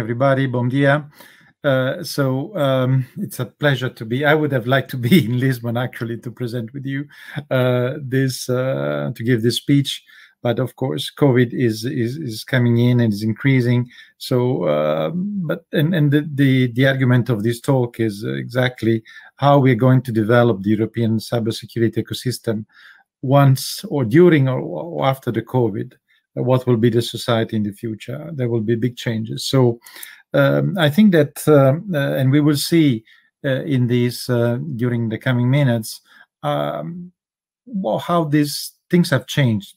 everybody. Bom dia. It's a pleasure to be. I would have liked to be in Lisbon actually to present with you to give this speech, but of course COVID is coming in and is increasing. So, the argument of this talk is exactly how we're going to develop the European cybersecurity ecosystem once or during or after the COVID. What will be the society in the future? There will be big changes. So I think that, and we will see in these during the coming minutes, how these things have changed.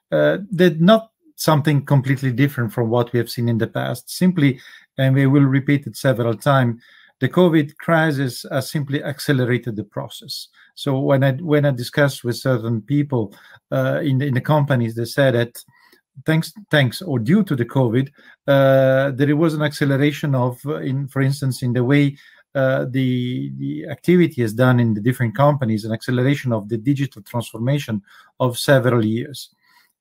They're not something completely different from what we have seen in the past. Simply, and we will repeat it several times, the COVID crisis has simply accelerated the process. So when I discussed with certain people in the companies, they said that thanks or due to the COVID, there was an acceleration of, for instance, in the way the activity is done in the different companies, an acceleration of the digital transformation of several years.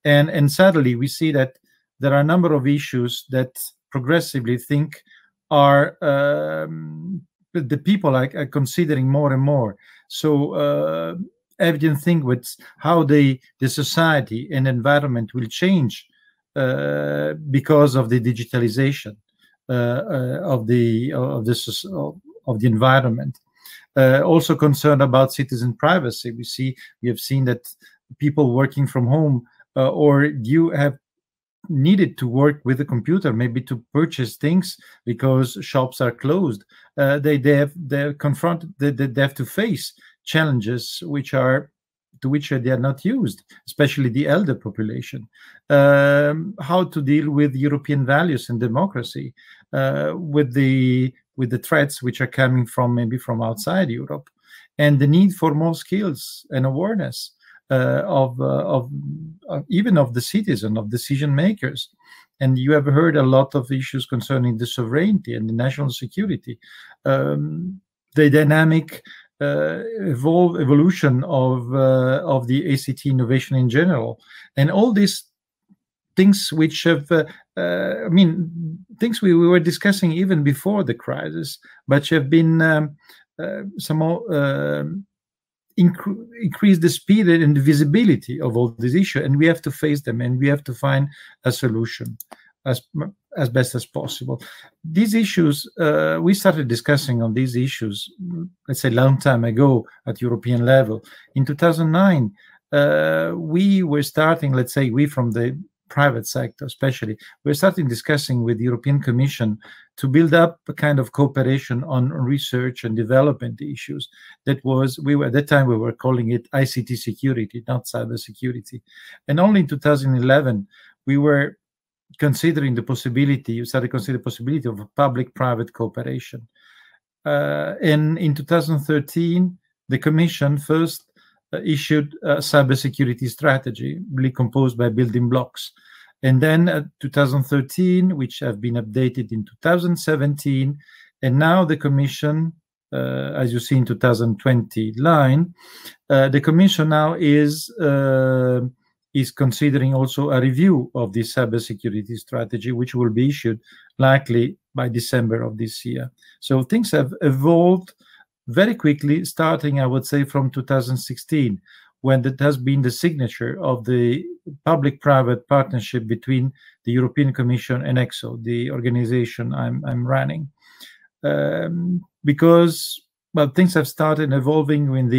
And sadly, we see that there are a number of issues that progressively think are the people are considering more and more. So evident thing with how the society and environment will change because of the digitalization of the environment. Also concerned about citizen privacy. We have seen that people working from home or you have needed to work with a computer, maybe to purchase things because shops are closed. They have to face challenges to which they are not used, especially the elder population. How to deal with European values and democracy, with the threats which are coming from maybe from outside Europe, and the need for more skills and awareness even of the citizen, of decision makers. And you have heard a lot of issues concerning the sovereignty and the national security, the dynamic evolution of the ACT innovation in general, and all these things which have, things we were discussing even before the crisis, but have been somehow increase the speed and the visibility of all these issues, and we have to face them, and we have to find a solution as best as possible. These issues, we started discussing on these issues, let's say, a long time ago at European level. In 2009, we were starting, let's say, we from the private sector especially, we're starting discussing with the European Commission to build up a kind of cooperation on research and development issues. At that time we were calling it ICT security, not cyber security. And only in 2011 we were considering the possibility, started considering the possibility of a public-private cooperation. And in 2013, the Commission first issued a cybersecurity strategy, really composed by building blocks. And then 2013, which have been updated in 2017, and now the Commission, as you see in 2020 line, the Commission now is considering also a review of the cybersecurity strategy, which will be issued likely by December of this year. So things have evolved very quickly, starting, I would say, from 2016, when that has been the signature of the public-private partnership between the European Commission and ECSO, the organization I'm running. Because, well, things have started evolving when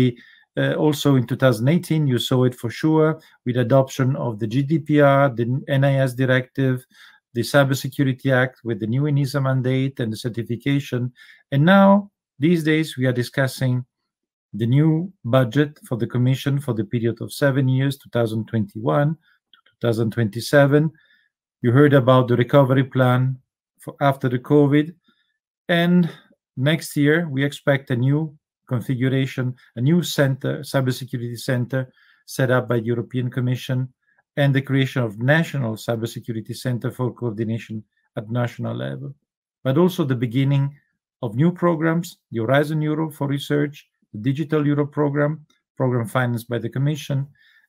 also in 2018, you saw it for sure, with adoption of the GDPR, the NIS directive, the Cybersecurity Act with the new ENISA mandate and the certification. And now, these days, we are discussing the new budget for the Commission for the period of 7 years, 2021 to 2027. You heard about the recovery plan for after the COVID. And next year, we expect a new configuration, a new center, cybersecurity center, set up by the European Commission, and the creation of National Cybersecurity Center for coordination at national level. But also the beginning of new programs, the Horizon Europe for research, the Digital Europe program financed by the Commission,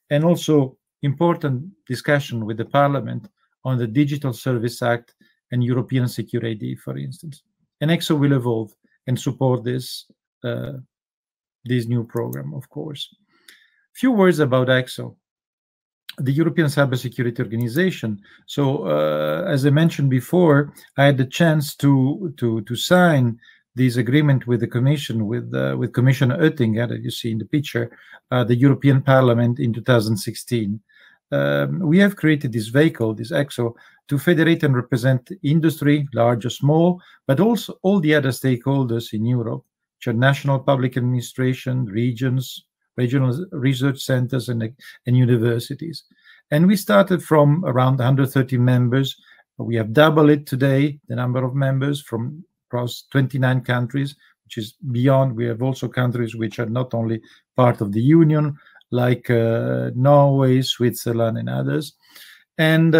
and also important discussion with the Parliament on the Digital Service Act and European Secure ID, for instance. And ECSO will evolve and support this new program, of course. Few words about ECSO, the European CyberSecurity Organization. So, as I mentioned before, I had the chance to sign this agreement with the Commission, with Commissioner Oettinger, that you see in the picture, the European Parliament in 2016. We have created this vehicle, this ECSO, to federate and represent industry, large or small, but also all the other stakeholders in Europe, which are national public administration, regions, regional research centers, and universities. And we started from around 130 members. We have doubled it today, the number of members, from across 29 countries, which is beyond. We have also countries which are not only part of the Union, like Norway, Switzerland, and others. And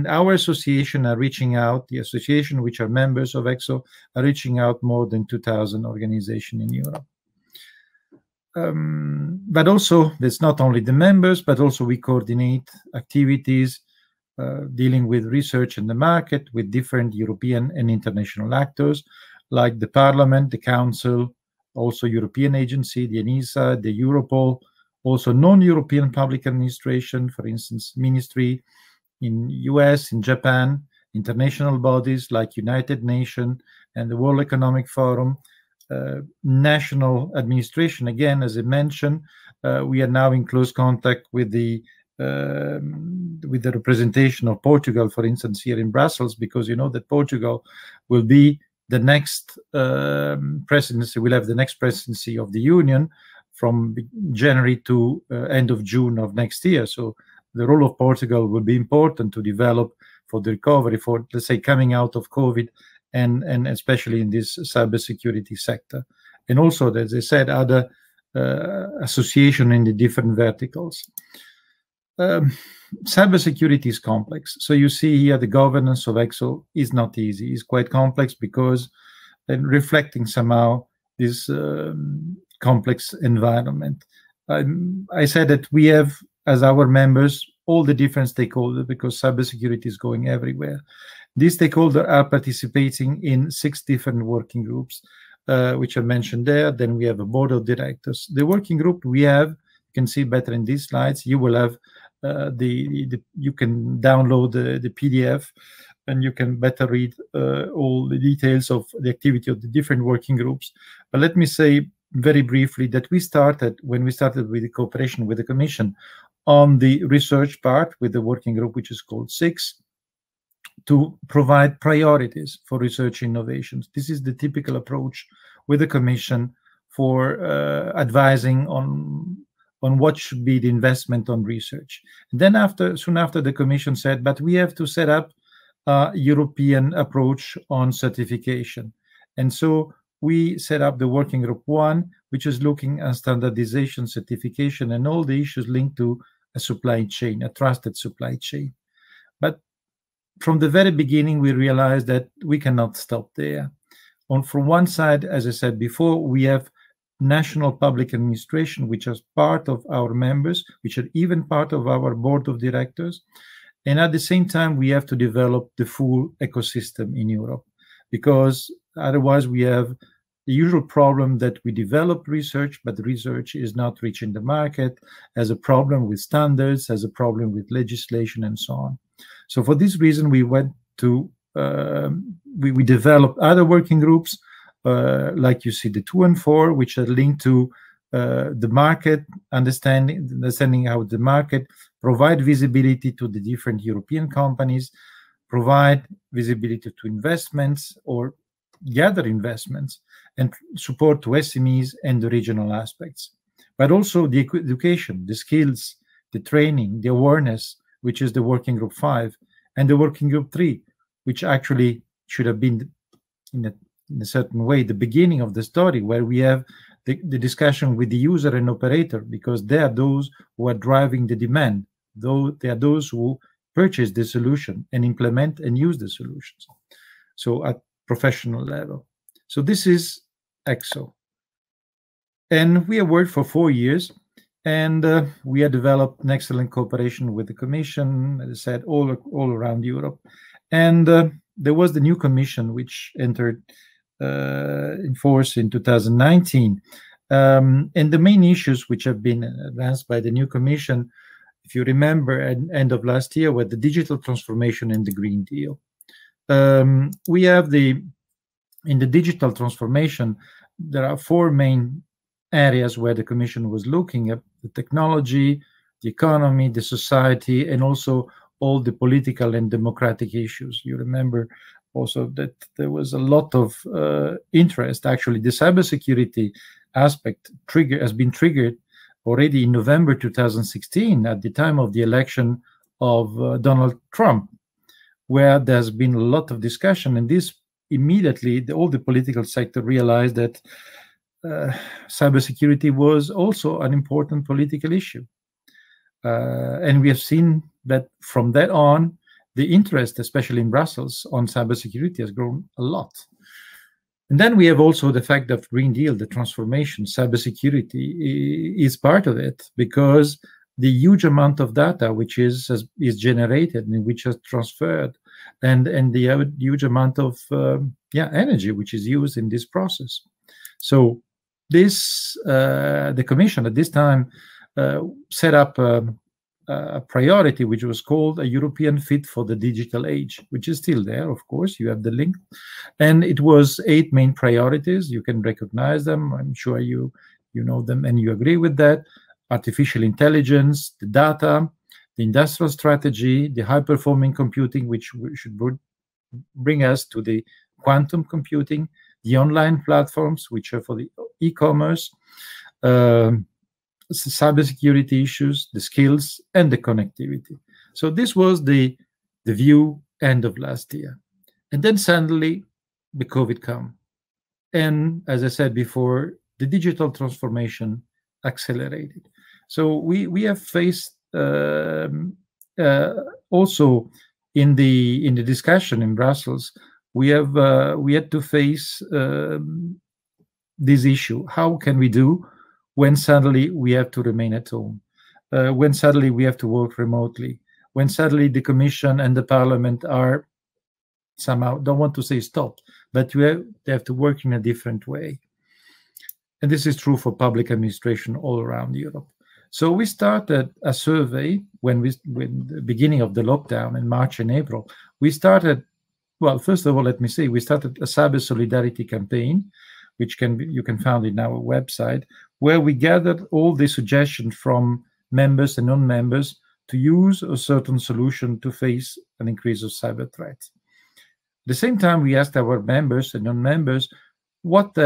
our association are reaching out, the association which are members of ECSO are reaching out more than 2,000 organizations in Europe. But also, it's not only the members, but also we coordinate activities dealing with research in the market with different European and international actors, like the Parliament, the Council, also European agency, the ENISA, the Europol, also non-European public administration, for instance, ministry in US, in Japan, international bodies like United Nations and the World Economic Forum, national administration. Again, as I mentioned, we are now in close contact with the representation of Portugal, for instance, here in Brussels, because you know that Portugal will be the next presidency, will have the next presidency of the Union from January to end of June of next year. So the role of Portugal will be important to develop for the recovery, for, let's say, coming out of COVID, and especially in this cybersecurity sector. And also, as I said, other association in the different verticals. Cybersecurity is complex. So you see here the governance of ECSO is not easy. It's quite complex because reflecting somehow this complex environment. I said that we have, as our members, all the different stakeholders, because cybersecurity is going everywhere. These stakeholders are participating in 6 different working groups, which are mentioned there. Then we have a board of directors. The working group we have, you can see better in these slides. You will have you can download the PDF, and you can better read all the details of the activity of the different working groups. But let me say very briefly that when we started with the cooperation with the Commission on the research part with the working group, which is called 6, to provide priorities for research innovations. This is the typical approach with the Commission for advising on what should be the investment on research. And then soon after, the Commission said, but we have to set up a European approach on certification. And so we set up the working group 1, which is looking at standardization, certification, and all the issues linked to a supply chain, a trusted supply chain. But from the very beginning, we realized that we cannot stop there. From one side, as I said before, we have national public administration, which is part of our members, which are even part of our board of directors. And at the same time, we have to develop the full ecosystem in Europe, because otherwise we have the usual problem that we develop research, but the research is not reaching the market, has a problem with standards, has a problem with legislation, and so on. So for this reason, we went to, we developed other working groups, like you see the 2 and 4, which are linked to the market, understanding how the market provide visibility to the different European companies, provide visibility to investments or gather investments, and support to SMEs and the regional aspects. But also the education, the skills, the training, the awareness, which is the working group 5, and the working group 3, which actually should have been in a certain way the beginning of the story, where we have the discussion with the user and operator, because they are those who are driving the demand, though they are those who purchase the solution and implement and use the solutions. So at professional level. So this is ECSO. And we have worked for 4 years, and we have developed an excellent cooperation with the Commission, as I said, all around Europe. And there was the new commission which entered in force in 2019. And the main issues which have been advanced by the new commission, if you remember, at the end of last year, were the digital transformation and the Green Deal. We have in the digital transformation, there are four main areas where the Commission was looking at: the technology, the economy, the society, and also all the political and democratic issues. You remember also that there was a lot of interest. Actually, the cybersecurity aspect has been triggered already in November 2016 at the time of the election of Donald Trump, where there's been a lot of discussion, and this immediately all the political sector realized that cybersecurity was also an important political issue. And we have seen that from that on, the interest, especially in Brussels, on cybersecurity has grown a lot. And then we have also the fact of Green Deal, the transformation. Cybersecurity is part of it, because the huge amount of data which is generated and which is transferred, and the huge amount of energy which is used in this process. So this the Commission at this time set up a priority which was called a European Fit for the Digital Age, which is still there, of course. You have the link. And it was 8 main priorities. You can recognize them. I'm sure you know them and you agree with that. Artificial intelligence, the data, the industrial strategy, the high-performing computing, which should bring us to the quantum computing, the online platforms, which are for the e-commerce, cybersecurity issues, the skills, and the connectivity. So this was the view end of last year. And then suddenly the COVID came. And as I said before, the digital transformation accelerated. So we have faced also in the discussion in Brussels, we had to face this issue. How can we do when suddenly we have to remain at home, when suddenly we have to work remotely, when suddenly the Commission and the Parliament are somehow, don't want to say stopped, but they have to work in a different way. And this is true for public administration all around Europe. So we started a survey when the beginning of the lockdown in March and April. We started, well, first of all, let me say, we started a cyber solidarity campaign, which you can find in our website, where we gathered all the suggestions from members and non-members to use a certain solution to face an increase of cyber threats. At the same time, we asked our members and non-members what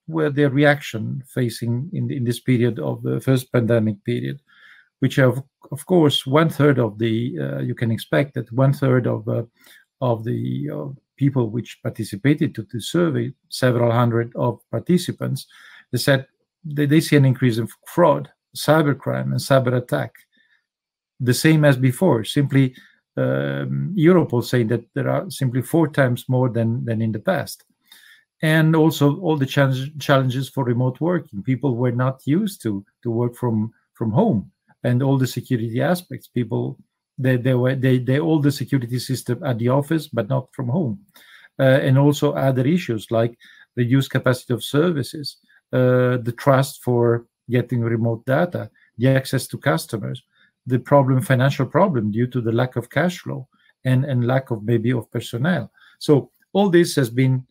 were their reaction facing in this period of the first pandemic period, which of course 1/3 of the you can expect that 1/3 of the people which participated to the survey, several hundred of participants, they said they see an increase in fraud, cybercrime, and cyber attack, the same as before. Simply, Europol saying that there are simply 4 times more than in the past. And also all the challenges for remote working. People were not used to work from home, and all the security aspects. People they all the security system at the office, but not from home, and also other issues like reduced capacity of services, the trust for getting remote data, the access to customers, the financial problem due to the lack of cash flow and lack of maybe of personnel. So all this has been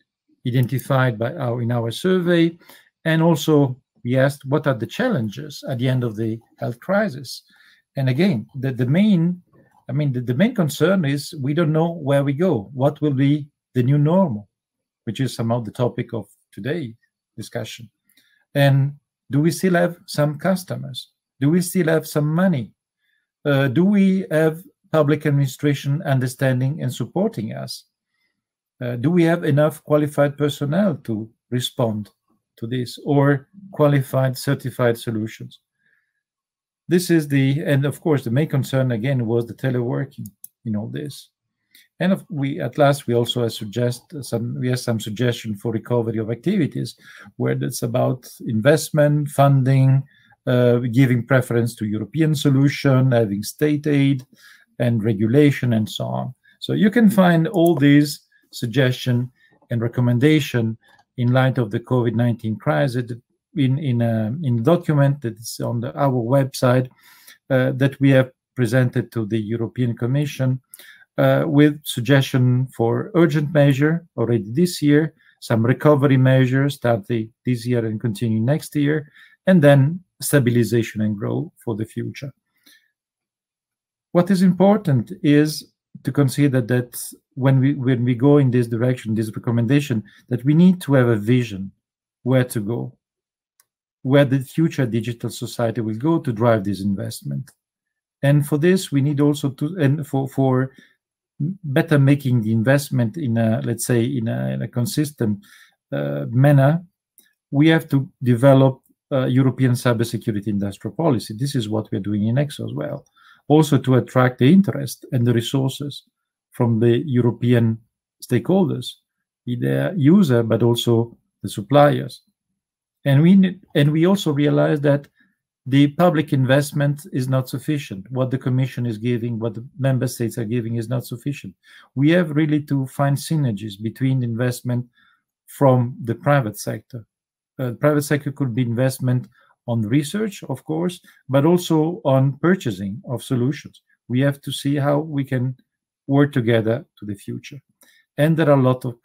identified in our survey, and also we asked what are the challenges at the end of the health crisis. And again, the main concern is we don't know where we go. What will be the new normal, which is somehow the topic of today's discussion. And do we still have some customers? Do we still have some money? Do we have public administration understanding and supporting us? Do we have enough qualified personnel to respond to this, or qualified, certified solutions? This is and of course, the main concern again was the teleworking in all this. And at last, we also have some suggestion for recovery of activities, where it's about investment, funding, giving preference to European solution, having state aid and regulation, and so on. So you can find all these suggestions and recommendation in light of the COVID-19 crisis in a document that is on our website that we have presented to the European Commission with suggestion for urgent measure already this year, some recovery measures starting this year and continue next year, and then stabilization and growth for the future. What is important is to consider that when we go in this direction, this recommendation, that we need to have a vision where to go, where the future digital society will go to drive this investment. And for this, we need also to, and for better making the investment in a, let's say, in a consistent manner, we have to develop European cybersecurity industrial policy. This is what we're doing in ECSO as well. Also to attract the interest and the resources from the European stakeholders, be their user, but also the suppliers. And we also realize that the public investment is not sufficient. What the Commission is giving, what the member states are giving is not sufficient. We have really to find synergies between investment from the private sector. The private sector could be investment on research, of course, but also on purchasing of solutions. We have to see how we can work together to the future. And there are a lot of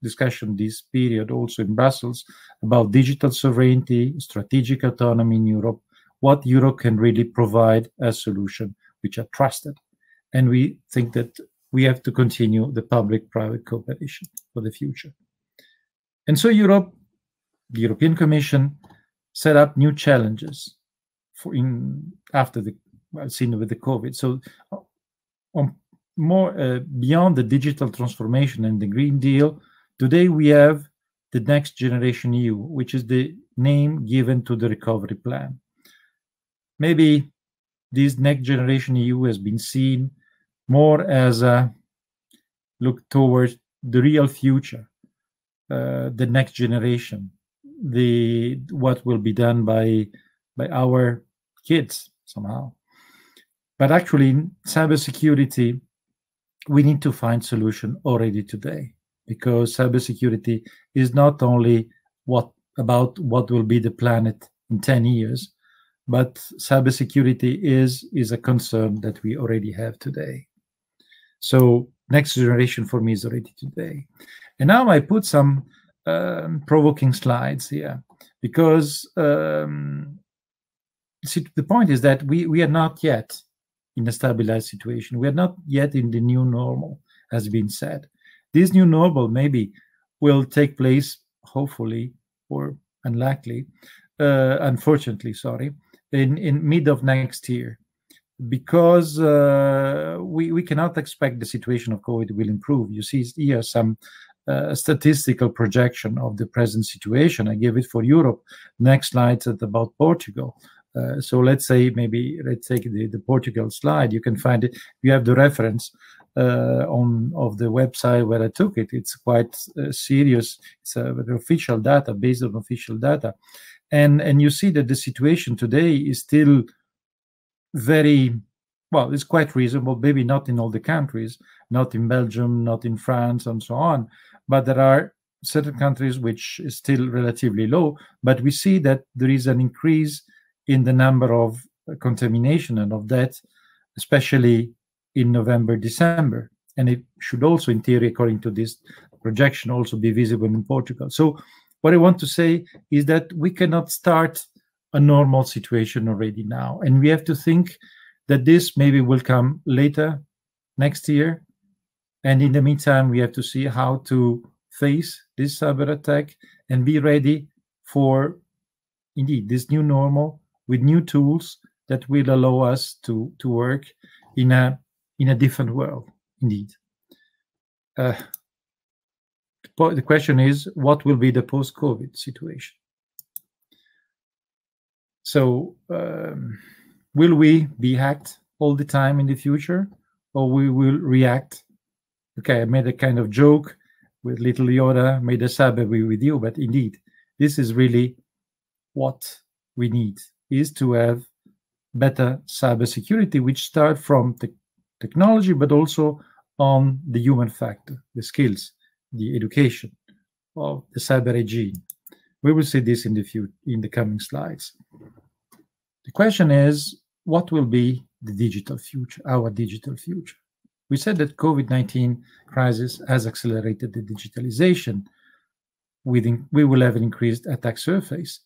discussion this period also in Brussels about digital sovereignty, strategic autonomy in Europe, what Europe can really provide as solution, which are trusted. And we think that we have to continue the public-private cooperation for the future. And so Europe, the European Commission, set up new challenges for after the seen with the COVID. So on more beyond the digital transformation and the Green Deal, today we have the Next Generation EU, which is the name given to the recovery plan. Maybe this Next Generation EU has been seen more as a look towards the real future, the next generation, what will be done by our kids somehow. But actually, in cybersecurity, we need to find solution already today, because cybersecurity is not only about what will be the planet in 10 years, but cybersecurity is a concern that we already have today. So next generation for me is already today. And now I put some provoking slides here, because see, the point is that we are not yet in a stabilized situation. We are not yet in the new normal, has been said. This new normal maybe will take place, hopefully, or unlikely, unfortunately, sorry, in mid of next year, because we cannot expect the situation of COVID will improve. You see here some statistical projection of the present situation. I give it for Europe. Next slide is about Portugal. So let's say let's take the Portugal slide. You can find it. You have the reference of the website where I took it. It's quite serious. It's official data, based on official data, and you see that the situation today is still very well. It's quite reasonable. Maybe not in all the countries, not in Belgium, not in France, and so on. But there are certain countries which is still relatively low. But we see that there is an increase in the number of contamination and of death, especially in November, December. And it should also, in theory, according to this projection, also be visible in Portugal. So what I want to say is that we cannot start a normal situation already now. And we have to think that this maybe will come later next year. And in the meantime, we have to see how to face this cyber attack and be ready for, indeed, this new normal, with new tools that will allow us to work in a different world, indeed. The question is, what will be the post-COVID situation? So, will we be hacked all the time in the future, or we will react? Okay, I made a kind of joke with little Yoda, made a cyber with you, but indeed, this is really what we need, is to have better cybersecurity, which start from technology, but also on the human factor, the skills, the education of the cyber regime. We will see this in the coming slides. The question is, what will be the digital future, our digital future? We said that COVID-19 crisis has accelerated the digitalization. We will have an increased attack surface.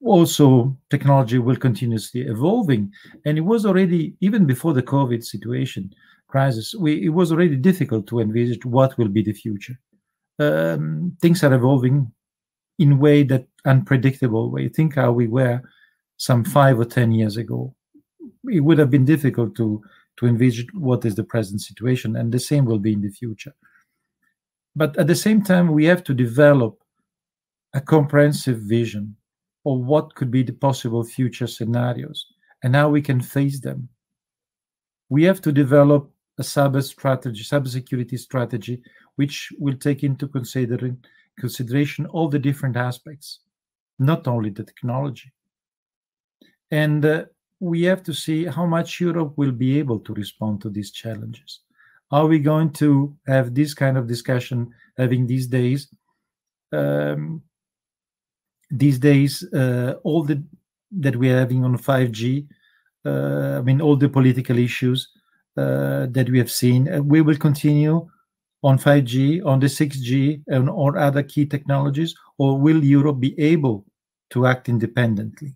Also, technology will continuously evolving, and it was already, even before the COVID crisis, it was already difficult to envisage what will be the future. Things are evolving in a way that unpredictable way. Think how we were some 5 or 10 years ago. It would have been difficult to envisage what is the present situation, and the same will be in the future. But at the same time, we have to develop a comprehensive vision of what could be the possible future scenarios and how we can face them. We have to develop a cybersecurity strategy, which will take into consideration all the different aspects, not only the technology. And we have to see how much Europe will be able to respond to these challenges. Are we going to have this kind of discussion having these days? All that we are having on 5G, all the political issues that we have seen, we will continue on 5G, on the 6G, and or other key technologies, or will Europe be able to act independently?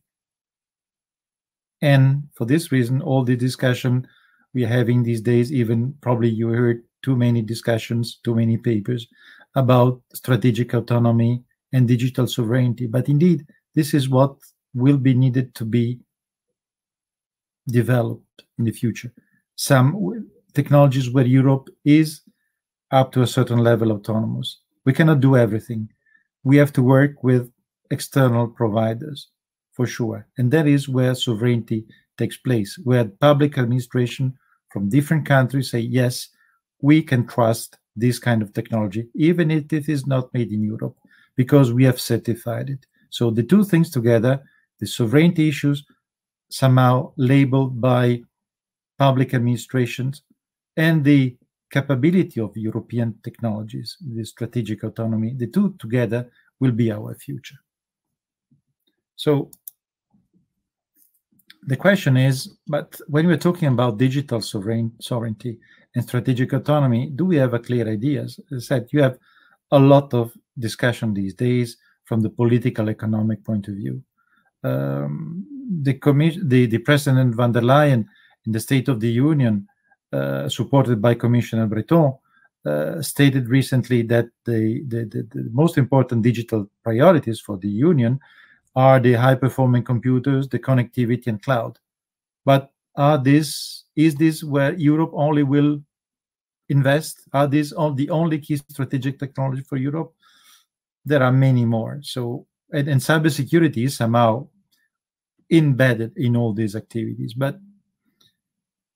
And for this reason, all the discussion we are having these days, even probably you heard too many discussions, too many papers about strategic autonomy and digital sovereignty. But indeed, this is what will be needed to be developed in the future. Some technologies where Europe is up to a certain level autonomous. We cannot do everything. We have to work with external providers, for sure. And that is where sovereignty takes place, where public administration from different countries say, yes, we can trust this kind of technology, even if it is not made in Europe, because we have certified it. So the two things together, the sovereignty issues somehow labeled by public administrations and the capability of European technologies, the strategic autonomy, the two together will be our future. So the question is, but when we're talking about digital sovereignty and strategic autonomy, do we have a clear idea? As I said, you have a lot of discussion these days from the political economic point of view. The President van der Leyen in the State of the Union, supported by Commissioner Breton, stated recently that the most important digital priorities for the Union are the high-performing computers, the connectivity, and cloud. But is this where Europe only will invest? Are these the only key strategic technology for Europe? There are many more. So, and cybersecurity is somehow embedded in all these activities. But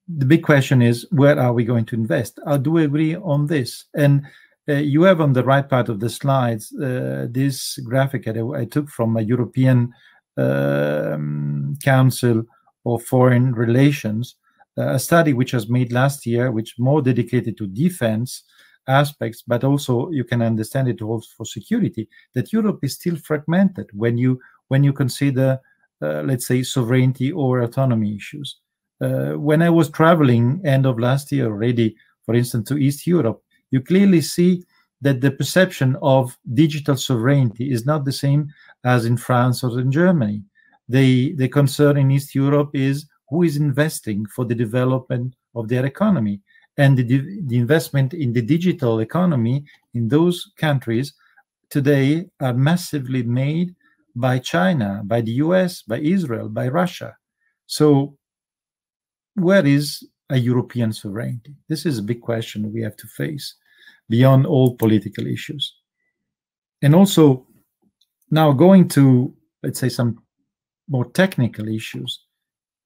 the big question is, where are we going to invest? Do we agree on this? And you have on the right part of the slides this graphic I took from a European Council of Foreign Relations, a study which was made last year, which more dedicated to defense aspects, but also you can understand it also for security, that Europe is still fragmented when you consider, let's say, sovereignty or autonomy issues. When I was traveling end of last year already, for instance, to East Europe, you clearly see that the perception of digital sovereignty is not the same as in France or in Germany. The concern in East Europe is who is investing for the development of their economy. And the investment in the digital economy in those countries today are massively made by China, by the US, by Israel, by Russia. So where is a European sovereignty? This is a big question we have to face beyond all political issues. And also, now going to, let's say, some more technical issues,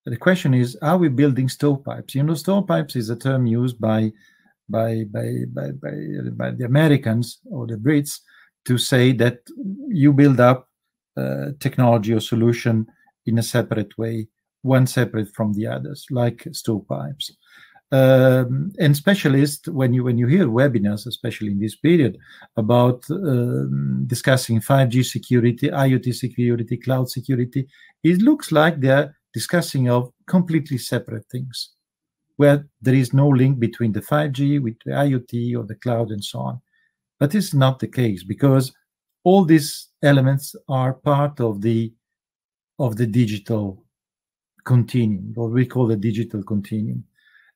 the question is, are we building stovepipes? You know, stovepipes is a term used by the Americans or the Brits to say that you build up technology or solution in a separate way, one separate from the others, like stovepipes. And specialists, when you hear webinars, especially in this period, about discussing 5G security, IoT security, cloud security, it looks like they're discussing of completely separate things, where there is no link between the 5G with the IoT or the cloud and so on. But it's not the case, because all these elements are part of the digital continuum, what we call the digital continuum.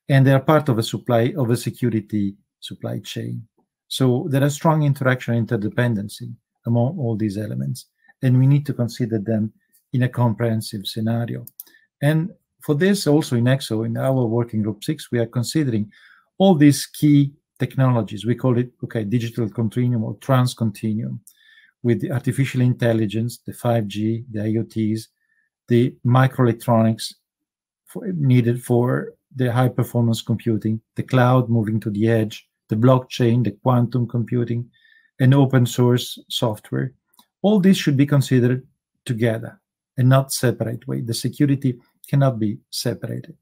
And they are part of a security supply chain. So there are strong interaction and interdependency among all these elements, and we need to consider them in a comprehensive scenario. And for this, also in ECSO, in our working group 6, we are considering all these key technologies. We call it, digital continuum or trans-continuum, with the artificial intelligence, the 5G, the IoTs, the microelectronics needed for the high-performance computing, the cloud moving to the edge, the blockchain, the quantum computing, and open source software. All this should be considered together and not separate way. The security cannot be separated.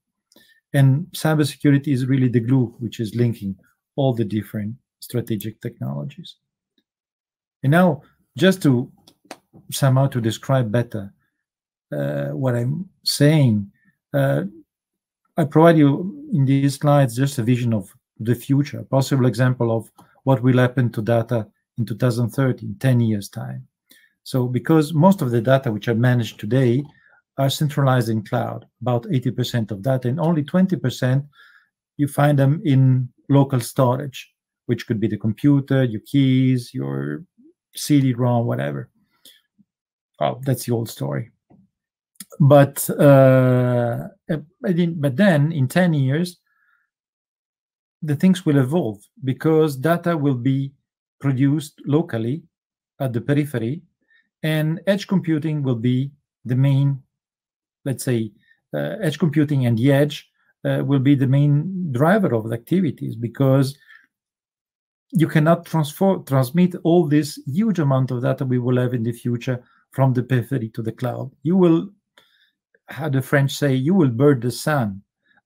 And cybersecurity is really the glue which is linking all the different strategic technologies. And now, just to somehow to describe better what I'm saying, I provide you in these slides just a vision of the future, a possible example of what will happen to data in 2030, in 10 years' time. So because most of the data which are managed today are centralized in cloud, about 80% of data, and only 20% you find them in local storage, which could be the computer, your keys, your CD-ROM, whatever. Oh, that's the old story. But then in 10 years, the things will evolve, because data will be produced locally at the periphery, and edge computing will be the main, let's say, edge computing and the edge will be the main driver of the activities, because you cannot transmit all this huge amount of data we will have in the future from the periphery to the cloud. You will, how the French say, you will burn the sun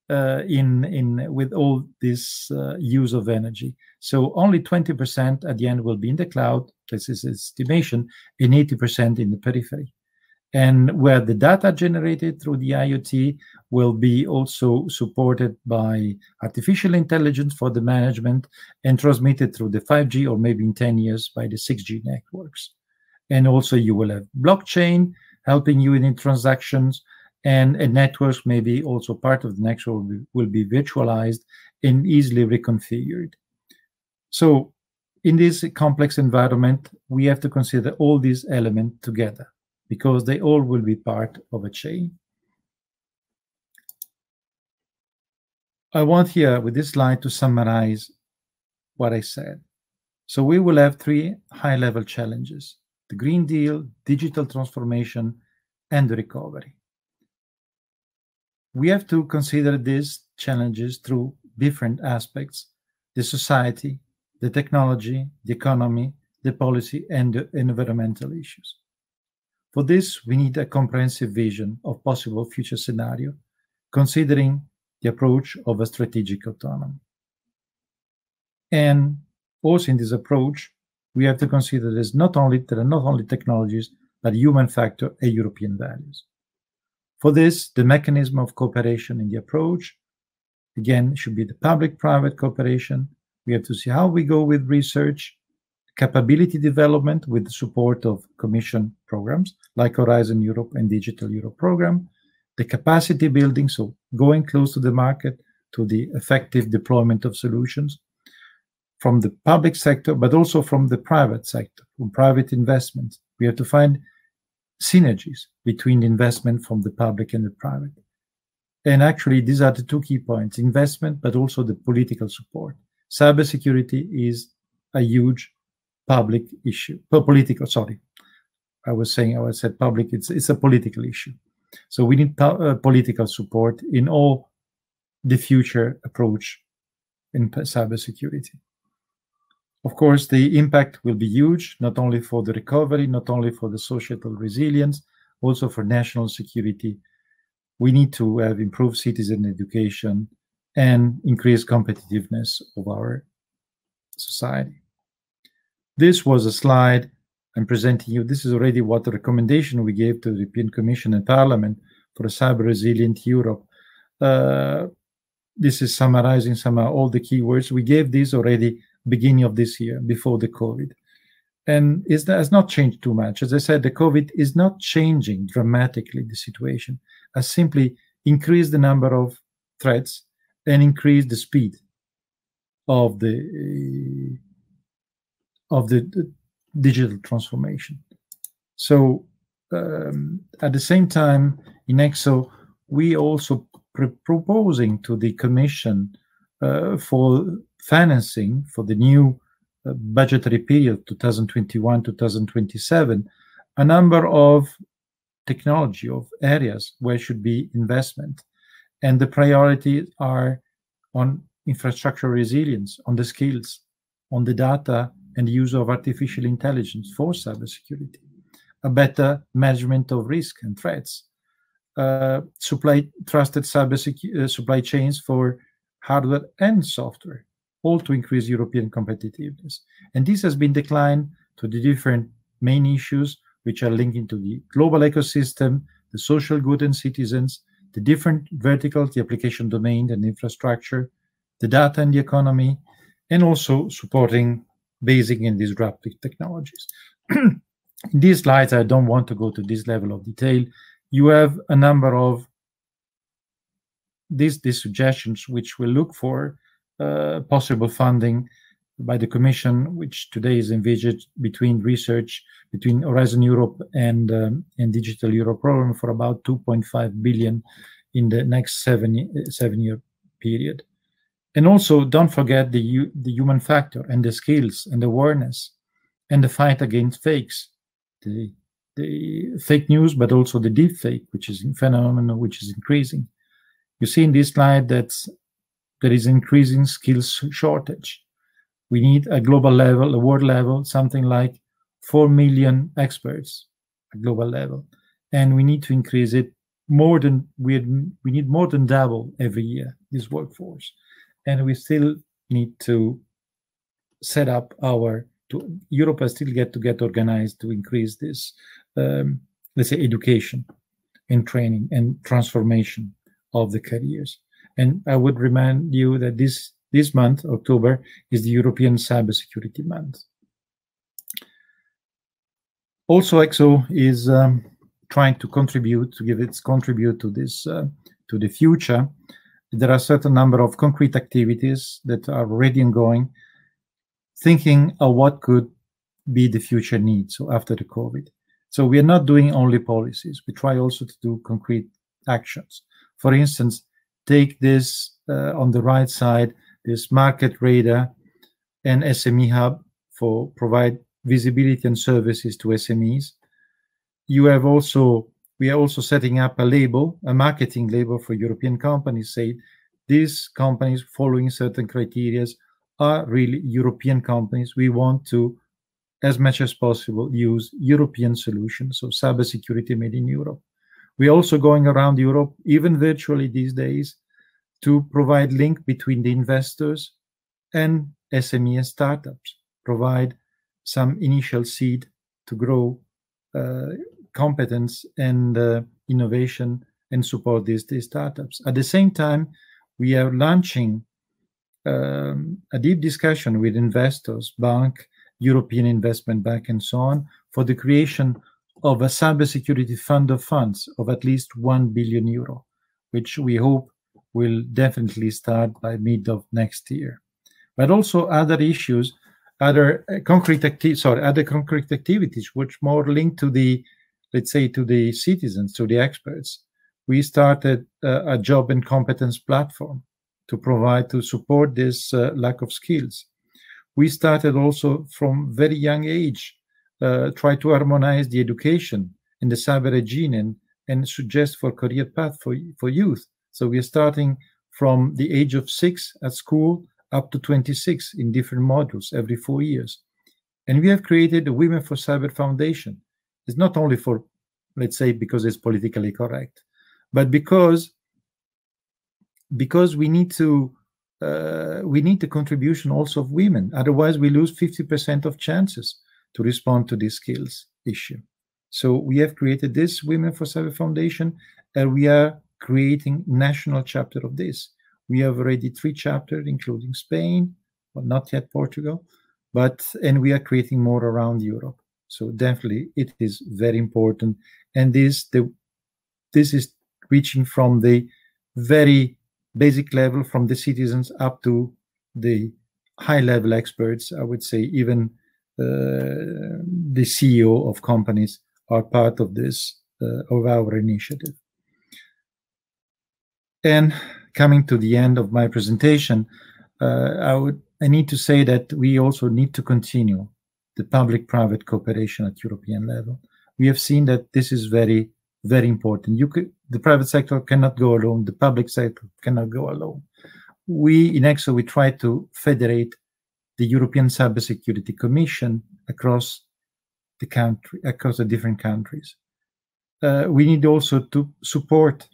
with all this use of energy. So only 20% at the end will be in the cloud, this is estimation, and 80% in the periphery. And where the data generated through the IoT will be also supported by artificial intelligence for the management and transmitted through the 5G, or maybe in 10 years by the 6G networks. And also you will have blockchain helping you in transactions, and networks maybe also part of the network will be virtualized and easily reconfigured. So in this complex environment, we have to consider all these elements together, because they all will be part of a chain. I want here with this slide to summarize what I said. So we will have 3 high-level challenges: the Green Deal, digital transformation, and the recovery. We have to consider these challenges through different aspects: the society, the technology, the economy, the policy, and the environmental issues. For this, we need a comprehensive vision of possible future scenario, considering the approach of a strategic autonomy. And also in this approach, we have to consider there are not only technologies, but human factor and European values. For this, the mechanism of cooperation in the approach, again, should be the public-private cooperation. We have to see how we go with research, capability development with the support of Commission programs like Horizon Europe and Digital Europe program, the capacity building, so going close to the market, to the effective deployment of solutions from the public sector, but also from the private sector, from private investments. We have to find synergies between investment from the public and the private. And actually, these are the 2 key points: investment, but also the political support. Cybersecurity is a huge public issue. Political, sorry. I said public, it's a political issue. So we need political support in all the future approach in cybersecurity. Of course, the impact will be huge, not only for the recovery, not only for the societal resilience, also for national security. We need to have improved citizen education, and increase competitiveness of our society. This was a slide I'm presenting you. This is already what the recommendation we gave to the European Commission and Parliament for a cyber-resilient Europe. This is summarizing somehow all the keywords. We gave this already beginning of this year, before the COVID. And it has not changed too much. As I said, the COVID is not changing dramatically the situation, has simply increased the number of threats and increased the speed of the digital transformation. So at the same time, in ECSO, we also proposing to the Commission for financing for the new budgetary period 2021-2027 a number of technology of areas where should be investment, and the priorities are on infrastructure resilience, on the skills, on the data and the use of artificial intelligence for cybersecurity, a better management of risk and threats, trusted supply chains for hardware and software, all to increase European competitiveness. And this has been declined to the different main issues which are linking to the global ecosystem, the social good and citizens, the different verticals, the application domain and infrastructure, the data and the economy, and also supporting basic and disruptive technologies. In these slides, I don't want to go to this level of detail. You have a number of these suggestions which will look for possible funding by the Commission, which today is envisaged between Horizon Europe and Digital Europe program for about 2.5 billion in the next seven-year period. And also, don't forget the human factor and the skills and awareness and the fight against fakes, the fake news, but also the deep fake, which is a phenomenon which is increasing. You see in this slide that there is increasing skills shortage. We need a global level, a world level, something like 4 million experts at global level, and we need to increase it more than we need more than double every year this workforce, and we still need to set up Europe has still to get organized to increase this, let's say, education and training and transformation of the careers. And I would remind you that this month, October, is the European Cybersecurity Month. Also, ECSO is trying to give its contribute to this, to the future. There are a certain number of concrete activities that are already ongoing, thinking of what could be the future needs after the COVID. So we are not doing only policies. We try also to do concrete actions. For instance, take this on the right side, this market radar and SME hub for provide visibility and services to SMEs. We are also setting up a marketing label for European companies, say these companies following certain criteria are really European companies. We want to, as much as possible, use European solutions, so cybersecurity made in Europe. We're also going around Europe, even virtually these days, to provide link between the investors and SME and startups, provide some initial seed to grow competence and innovation and support these startups. At the same time, we are launching a deep discussion with investors, bank, European Investment Bank, and so on, for the creation of a cybersecurity fund of funds of at least 1 billion euro, which we hope will definitely start by mid of next year. But also other issues, other concrete activities, which more linked to the, let's say, to the citizens, to the experts. We started a job and competence platform to support this lack of skills. We started also from very young age, try to harmonize the education and the cyber hygiene and suggest for career path for youth. So we are starting from the age of 6 at school up to 26 in different modules every 4 years. And we have created the Women for Cyber Foundation. It's not only for, let's say, because it's politically correct, but because because we need the contribution also of women. Otherwise, we lose 50% of chances to respond to this skills issue. So we have created this Women for Cyber Foundation, and we are creating national chapter of this. We have already 3 chapters, including Spain, but not yet Portugal, and we are creating more around Europe. So definitely it is very important. And this is reaching from the very basic level, from the citizens up to the high-level experts. I would say even the CEO of companies are part of this, of our initiative. And coming to the end of my presentation, I need to say that we also need to continue the public-private cooperation at European level. We have seen that this is very, very important. The private sector cannot go alone. The public sector cannot go alone. We in ECSO, we try to federate the European Cybersecurity Commission across the country, across the different countries. We need also to support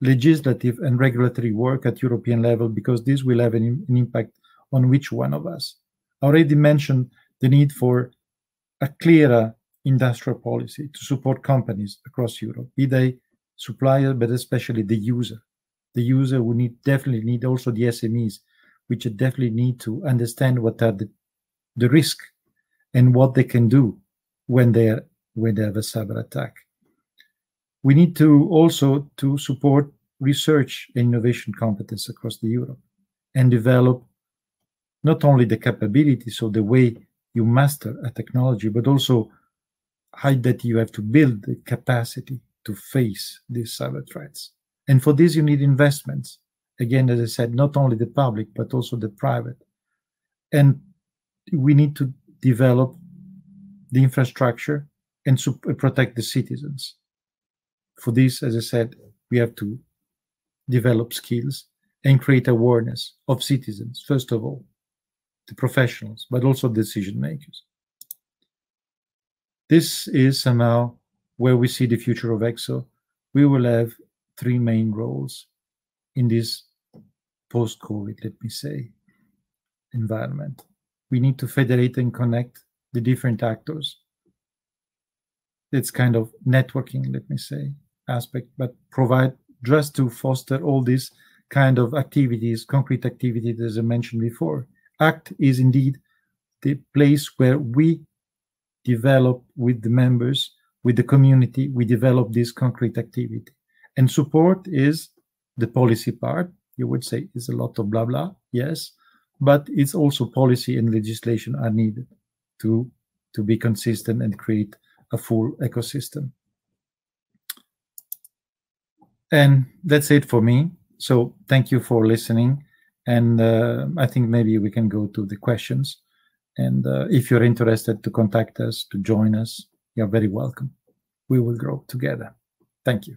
legislative and regulatory work at European level, because this will have an impact on each one of us. I already mentioned the need for a clearer industrial policy to support companies across Europe, be they suppliers, but especially the user. The user will definitely need also the SMEs, which definitely need to understand what are the risk and what they can do when they have a cyber attack. We need to also to support research and innovation competence across the Europe and develop not only the capability, so the way you master a technology, but also how that you have to build the capacity to face these cyber threats. And for this, you need investments. Again, as I said, not only the public, but also the private. And we need to develop the infrastructure and protect the citizens. For this, as I said, we have to develop skills and create awareness of citizens, first of all, the professionals, but also decision makers. This is somehow where we see the future of ECSO. We will have 3 main roles in this post-COVID, let me say, environment. We need to federate and connect the different actors. It's kind of networking, let me say, aspect, but provide just to foster all these kind of activities, concrete activities, as I mentioned before. ACT is indeed the place where we develop with the members, with the community, we develop this concrete activity. And support is the policy part. You would say it's a lot of blah, blah, yes, but it's also policy and legislation are needed to be consistent and create a full ecosystem. And that's it for me. So thank you for listening. And I think maybe we can go to the questions. And if you're interested to contact us, to join us, you're very welcome. We will grow together. Thank you.